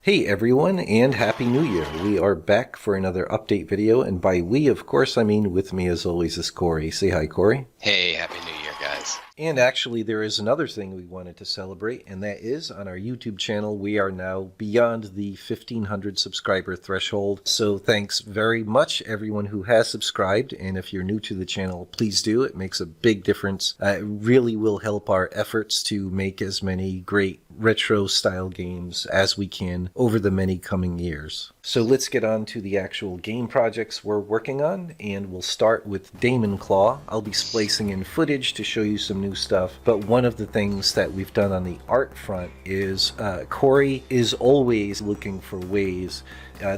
Hey everyone, and Happy New Year! We are back for another update video, and by we, of course, I mean with me as always is Corey. Say hi, Corey. Hey, Happy New Year, guys. And actually, there is another thing we wanted to celebrate, and that is on our YouTube channel, we are now beyond the 1,500 subscriber threshold. So thanks very much, everyone who has subscribed. And if you're new to the channel, please do. It makes a big difference. It really will help our efforts to make as many great retro-style games as we can over the many coming years. So let's get on to the actual game projects we're working on, and we'll start with Damon Claw. I'll be splicing in footage to show you some new stuff, but one of the things that we've done on the art front is Corey is always looking for ways,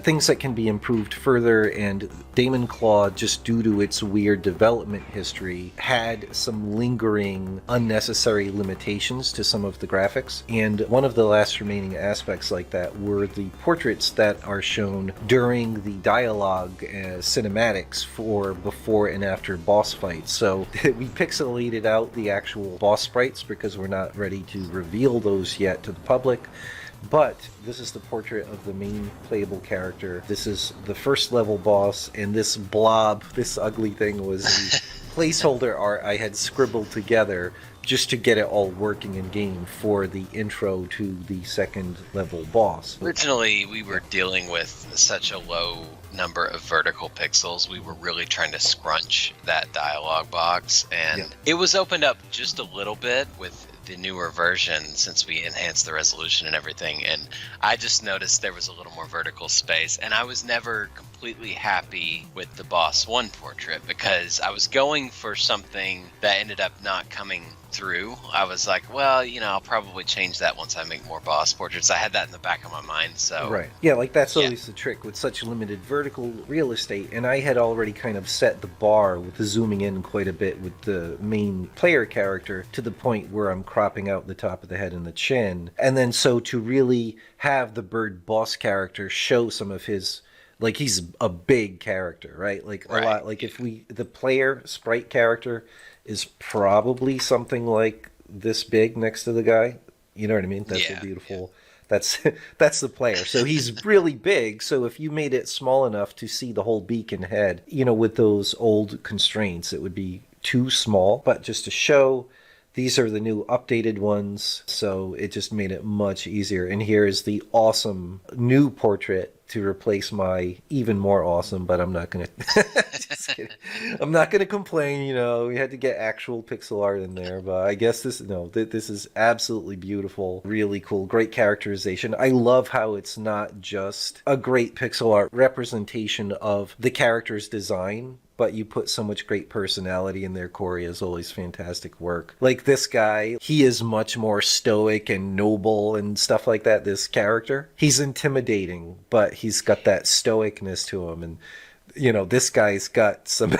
things that can be improved further, and Damon Claw, just due to its weird development history, had some lingering unnecessary limitations to some of the graphics, and one of the last remaining aspects like that were the portraits that are shown during the dialogue cinematics for before and after boss fights. So we pixelated out the actual boss sprites because we're not ready to reveal those yet to the public. But this is the portrait of the main playable character. This is the first level boss, and this blob, this ugly thing, was the placeholder art I had scribbled together just to get it all working in game for the intro to the second level boss. Originally, we were dealing with such a low number of vertical pixels. We were really trying to scrunch that dialogue box, and it was opened up just a little bit with the newer version since we enhanced the resolution and everything, and I just noticed there was a little more vertical space, and I was never completely happy with the boss 1 portrait because I was going for something that ended up not coming through. I was like, well, you know, I'll probably change that once I make more boss portraits. I had that in the back of my mind. So right, yeah, like that's always the trick with such limited vertical real estate, and I had already kind of set the bar with the zooming in quite a bit with the main player character to the point where I'm cropping out the top of the head and the chin, and then so to really have the bird boss character show some of his, like, he's a big character, right? Like a lot, like if the player sprite character is probably something like this big next to the guy. You know what I mean? That's a beautiful. That's the player. So he's really big. So if you made it small enough to see the whole beak and head, you know, with those old constraints, it would be too small. But just to show, these are the new updated ones, so it just made it much easier. And here is the awesome new portrait to replace my even more awesome, but I'm not gonna just kidding. I'm not gonna complain, you know, we had to get actual pixel art in there, but I guess this is absolutely beautiful, really cool, great characterization. I love how it's not just a great pixel art representation of the character's design, but you put so much great personality in there. Corey, is always fantastic work. Like this guy, he is much more stoic and noble and stuff like that, this character. He's intimidating, but he's got that stoicness to him, and you know, this guy's got some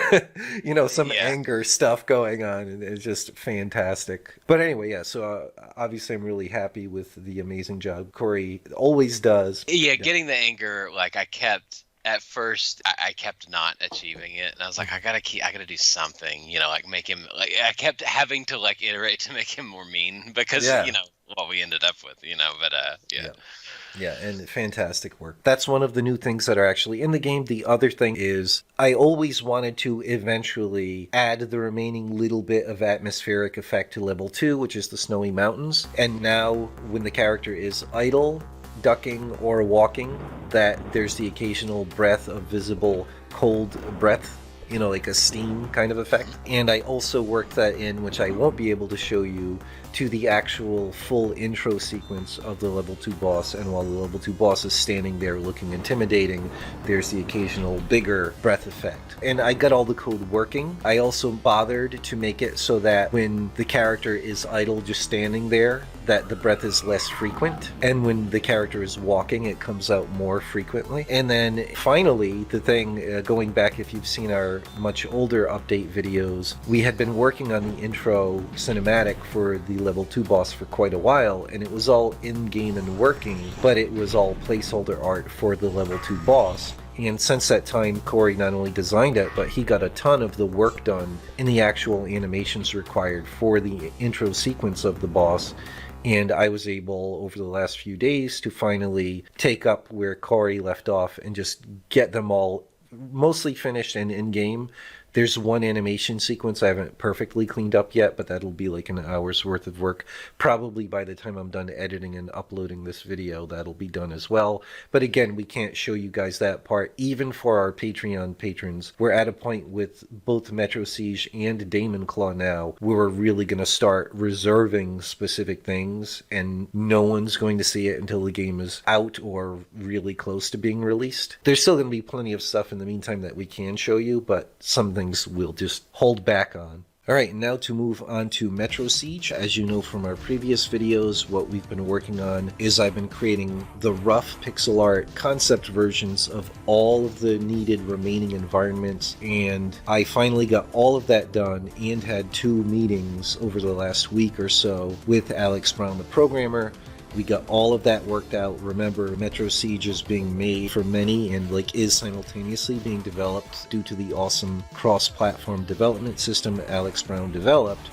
you know, some anger stuff going on, and it's just fantastic. But anyway, so obviously I'm really happy with the amazing job Corey always does. Getting the anger, like at first I kept not achieving it, and I was like, I gotta do something, you know, like make him, like, I kept having to like iterate to make him more mean because you know what we ended up with, you know. But yeah, and fantastic work. That's one of the new things that are actually in the game. The other thing is I always wanted to eventually add the remaining little bit of atmospheric effect to level 2, which is the snowy mountains. And now when the character is idle, ducking, or walking, that there's the occasional breath of visible cold breath, you know, like a steam kind of effect. And I also worked that in, which I won't be able to show you, to the actual full intro sequence of the level 2 boss. And while the level 2 boss is standing there looking intimidating, there's the occasional bigger breath effect. And I got all the code working. I also bothered to make it so that when the character is idle just standing there, that the breath is less frequent, and when the character is walking, it comes out more frequently. And then finally, the thing, going back, if you've seen our much older update videos, we had been working on the intro cinematic for the level 2 boss for quite a while, and it was all in-game and working, but it was all placeholder art for the level 2 boss. And since that time, Corey not only designed it, but he got a ton of the work done in the actual animations required for the intro sequence of the boss. And I was able, over the last few days, to finally take up where Corey left off and just get them all mostly finished and in-game. There's one animation sequence I haven't perfectly cleaned up yet, but that'll be like an hour's worth of work. Probably by the time I'm done editing and uploading this video, that'll be done as well. But again, we can't show you guys that part, even for our Patreon patrons. We're at a point with both Metro Siege and Damon Claw now, where we're really going to start reserving specific things, and no one's going to see it until the game is out or really close to being released. There's still going to be plenty of stuff in the meantime that we can show you, but some things we'll just hold back on. Alright, now to move on to Metro Siege. As you know from our previous videos, what we've been working on is I've been creating the rough pixel art concept versions of all of the needed remaining environments, and I finally got all of that done and had 2 meetings over the last week or so with Alex Brown, the programmer. We got all of that worked out. Remember, Metro Siege is being made for many and is simultaneously being developed due to the awesome cross-platform development system Alex Brown developed.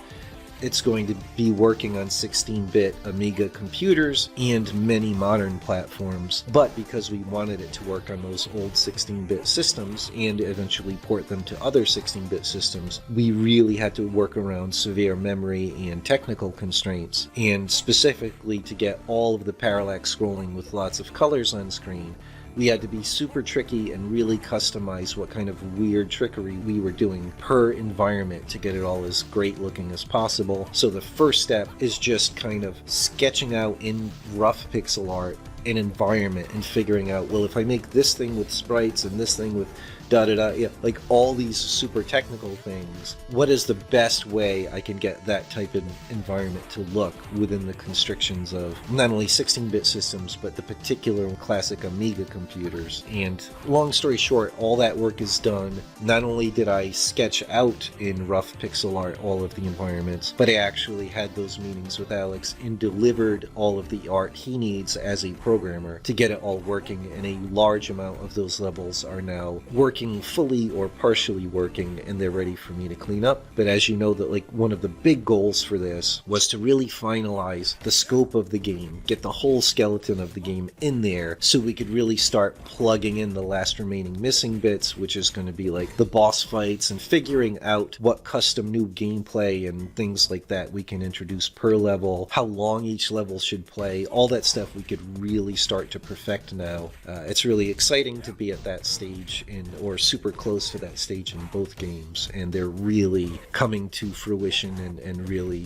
It's going to be working on 16-bit Amiga computers and many modern platforms, but because we wanted it to work on those old 16-bit systems and eventually port them to other 16-bit systems, we really had to work around severe memory and technical constraints, and specifically to get all of the parallax scrolling with lots of colors on screen, we had to be super tricky and really customize what kind of weird trickery we were doing per environment to get it all as great looking as possible. So the first step is just kind of sketching out in rough pixel art an environment and figuring out, well, if I make this thing with sprites and this thing with yeah, like all these super technical things, what is the best way I can get that type of environment to look within the constrictions of not only 16-bit systems, but the particular classic Amiga computers. And long story short, all that work is done. Not only did I sketch out in rough pixel art all of the environments, but I actually had those meetings with Alex and delivered all of the art he needs as a programmer to get it all working, and a large amount of those levels are now working fully or partially working, and they're ready for me to clean up. But as you know, that one of the big goals for this was to really finalize the scope of the game, get the whole skeleton of the game in there, so we could really start plugging in the last remaining missing bits, which is going to be like the boss fights and figuring out what custom new gameplay and things like that we can introduce per level, how long each level should play, all that stuff we could really start to perfect now. It's really exciting to be at that stage or super close to that stage in both games, and they're really coming to fruition, and really,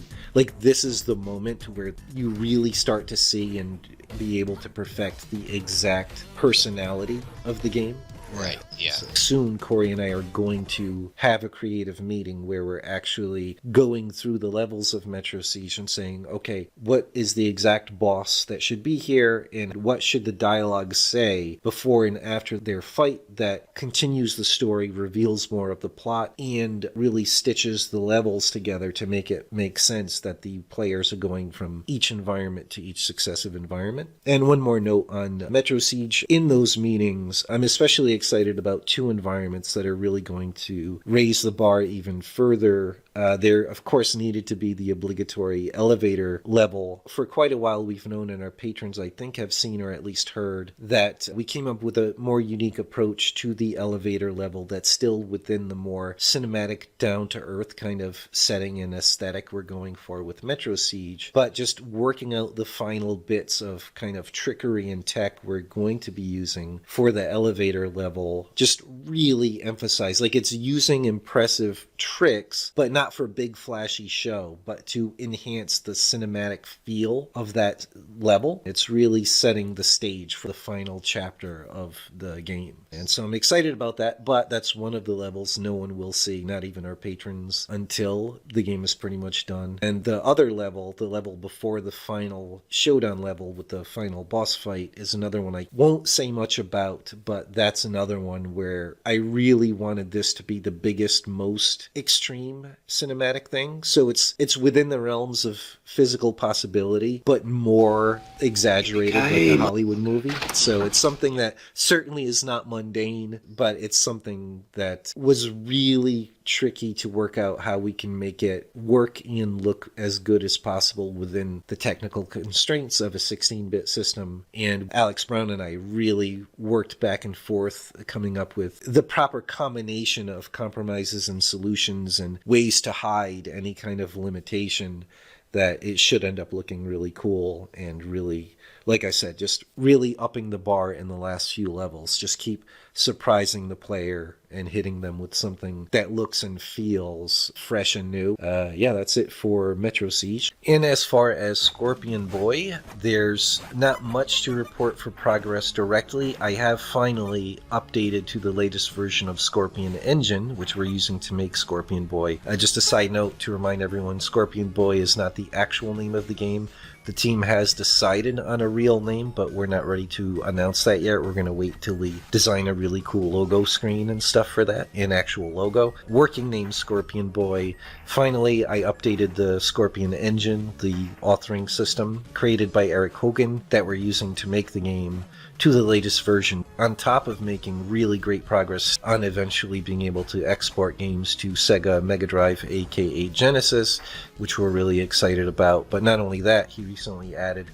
this is the moment where you really start to see and be able to perfect the exact personality of the game. Right, yeah. So soon, Corey and I are going to have a creative meeting where we're actually going through the levels of Metro Siege and saying, okay, what is the exact boss that should be here, and what should the dialogue say before and after their fight that continues the story, reveals more of the plot, and really stitches the levels together to make it make sense that the players are going from each environment to each successive environment. And one more note on Metro Siege. In those meetings, I'm especially excited about 2 environments that are really going to raise the bar even further. There, of course, needed to be the obligatory elevator level. For quite a while, we've known, and our patrons, I think, have seen or at least heard, that we came up with a more unique approach to the elevator level that's still within the more cinematic, down-to-earth kind of setting and aesthetic we're going for with Metro Siege, but just working out the final bits of kind of trickery and tech we're going to be using for the elevator level. Just really emphasize, it's using impressive tricks, but not for big flashy show, but to enhance the cinematic feel of that level. It's really setting the stage for the final chapter of the game. And so I'm excited about that, but that's one of the levels no one will see, not even our patrons, until the game is pretty much done. And the other level, the level before the final showdown level with the final boss fight, is another one I won't say much about, but that's another one where I really wanted this to be the biggest, most extreme cinematic thing. So it's within the realms of physical possibility, but more exaggerated, like a Hollywood movie. So it's something that certainly is not mundane, but it's something that was really tricky to work out how we can make it work and look as good as possible within the technical constraints of a 16-bit system. And Alex Brown and I really worked back and forth coming up with the proper combination of compromises and solutions and ways to hide any kind of limitation that it should end up looking really cool and really, like I said, just really upping the bar in the last few levels. Just keep surprising the player and hitting them with something that looks and feels fresh and new. Yeah, that's it for Metro Siege. And as far as Scorpion Boy, there's not much to report for progress directly. I have finally updated to the latest version of Scorpion Engine, which we're using to make Scorpion Boy. Just a side note to remind everyone, Scorpion Boy is not the actual name of the game. The team has decided on a real name, but we're not ready to announce that yet. We're going to wait till we design a really cool logo screen and stuff for that, an actual logo. Working name Scorpion Boy. Finally, I updated the Scorpion Engine, the authoring system created by Eric Hogan that we're using to make the game, to the latest version, on top of making really great progress on eventually being able to export games to Sega Mega Drive, aka Genesis, which we're really excited about. But not only that, he recently added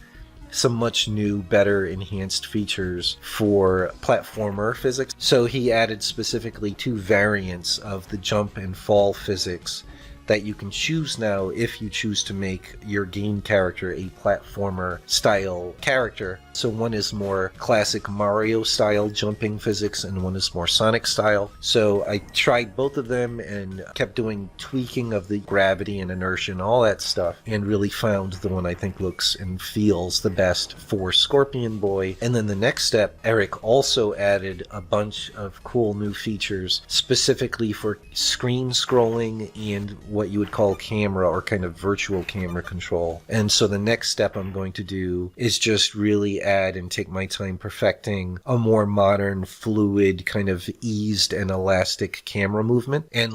some much new, better, enhanced features for platformer physics. So he added specifically 2 variants of the jump and fall physics that you can choose now if you choose to make your game character a platformer style character. So one is more classic Mario style jumping physics and one is more Sonic style. So I tried both of them and kept doing tweaking of the gravity and inertia and all that stuff, and really found the one I think looks and feels the best for Scorpion Boy. And then the next step, Eric also added a bunch of cool new features specifically for screen scrolling and what you would call camera or kind of virtual camera control. And so the next step I'm going to do is just really add and take my time perfecting a more modern, fluid, kind of eased and elastic camera movement. And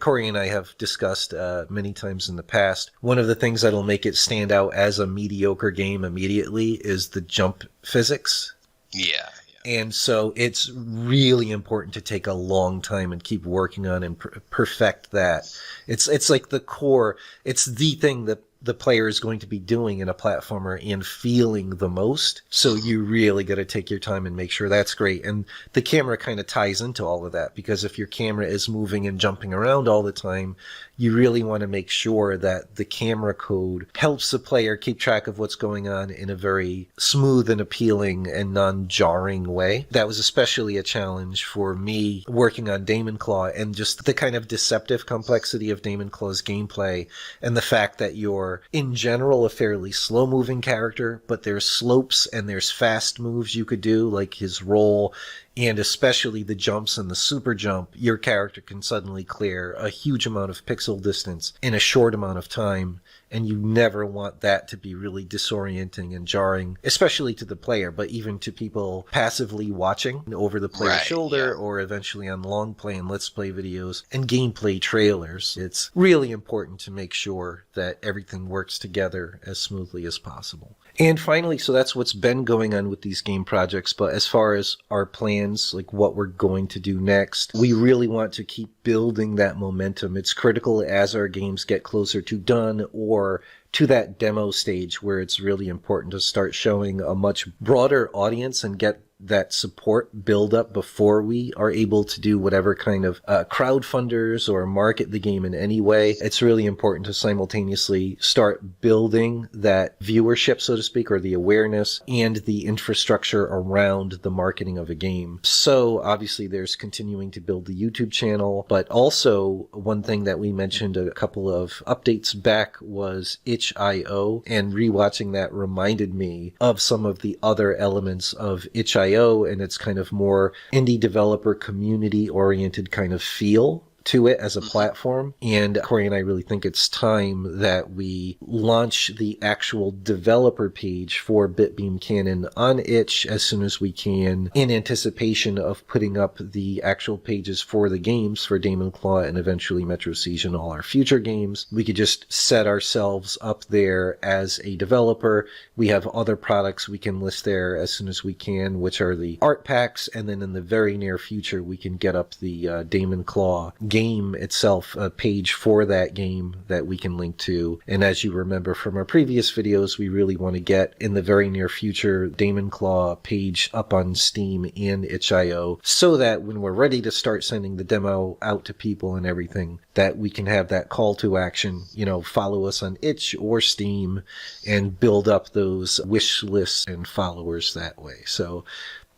Corey and I have discussed many times in the past, one of the things that'll make it stand out as a mediocre game immediately is the jump physics. Yeah. And so it's really important to take a long time and keep working on and perfect that. It's like the core. It's the thing that the player is going to be doing in a platformer and feeling the most. So you really got to take your time and make sure that's great. And the camera kind of ties into all of that, because if your camera is moving and jumping around all the time, you really want to make sure that the camera code helps the player keep track of what's going on in a very smooth and appealing and non-jarring way. That was especially a challenge for me working on Damon Claw, and just the kind of deceptive complexity of Damon Claw's gameplay, and the fact that you're, in general, a fairly slow-moving character, but there's slopes and there's fast moves you could do, like his roll, and especially the jumps and the super jump. Your character can suddenly clear a huge amount of pixel distance in a short amount of time, and you never want that to be really disorienting and jarring, especially to the player, but even to people passively watching over the player's shoulder, or eventually on long play and let's play videos and gameplay trailers. It's really important to make sure that everything works together as smoothly as possible. And finally, so that's what's been going on with these game projects. But as far as our plans, like what we're going to do next, we really want to keep building that momentum. It's critical as our games get closer to done or to that demo stage, where it's really important to start showing a much broader audience and get that support build up before we are able to do whatever kind of crowdfunders or market the game in any way. It's really important to simultaneously start building that viewership, so to speak, or the awareness and the infrastructure around the marketing of a game. So obviously there's continuing to build the YouTube channel, but also one thing that we mentioned a couple of updates back was itch.io, and rewatching that reminded me of some of the other elements of itch.io and its kind of more indie developer community oriented kind of feel to it as a platform. And Corey and I really think it's time that we launch the actual developer page for BitBeamCannon on itch as soon as we can, in anticipation of putting up the actual pages for the games for Damon Claw and eventually Metro Siege and all our future games. We could just set ourselves up there as a developer. We have other products we can list there as soon as we can, which are the art packs, and then in the very near future we can get up the Damon Claw game itself, a page for that game that we can link to. And as you remember from our previous videos, we really want to get in the very near future Damon Claw page up on Steam and itch.io, so that when we're ready to start sending the demo out to people and everything, that we can have that call to action, follow us on itch or Steam and build up those wish lists and followers that way. So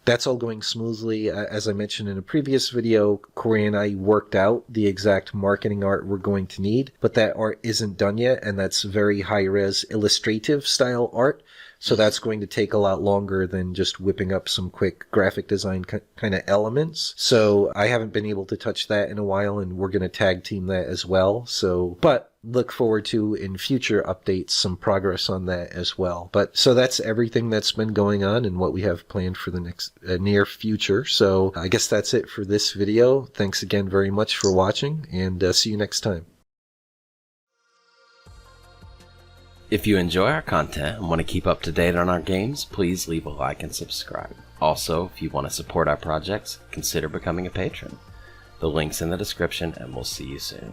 that's all going smoothly. As I mentioned in a previous video, Corey and I worked out the exact marketing art we're going to need, but that art isn't done yet, and that's very high-res illustrative style art. So that's going to take a lot longer than just whipping up some quick graphic design kind of elements. So I haven't been able to touch that in a while, and we're going to tag team that as well. But look forward to in future updates some progress on that as well. So that's everything that's been going on and what we have planned for the next near future. So I guess that's it for this video. Thanks again very much for watching, and see you next time. If you enjoy our content and want to keep up to date on our games, please leave a like and subscribe. Also, if you want to support our projects, consider becoming a patron. The link's in the description, and we'll see you soon.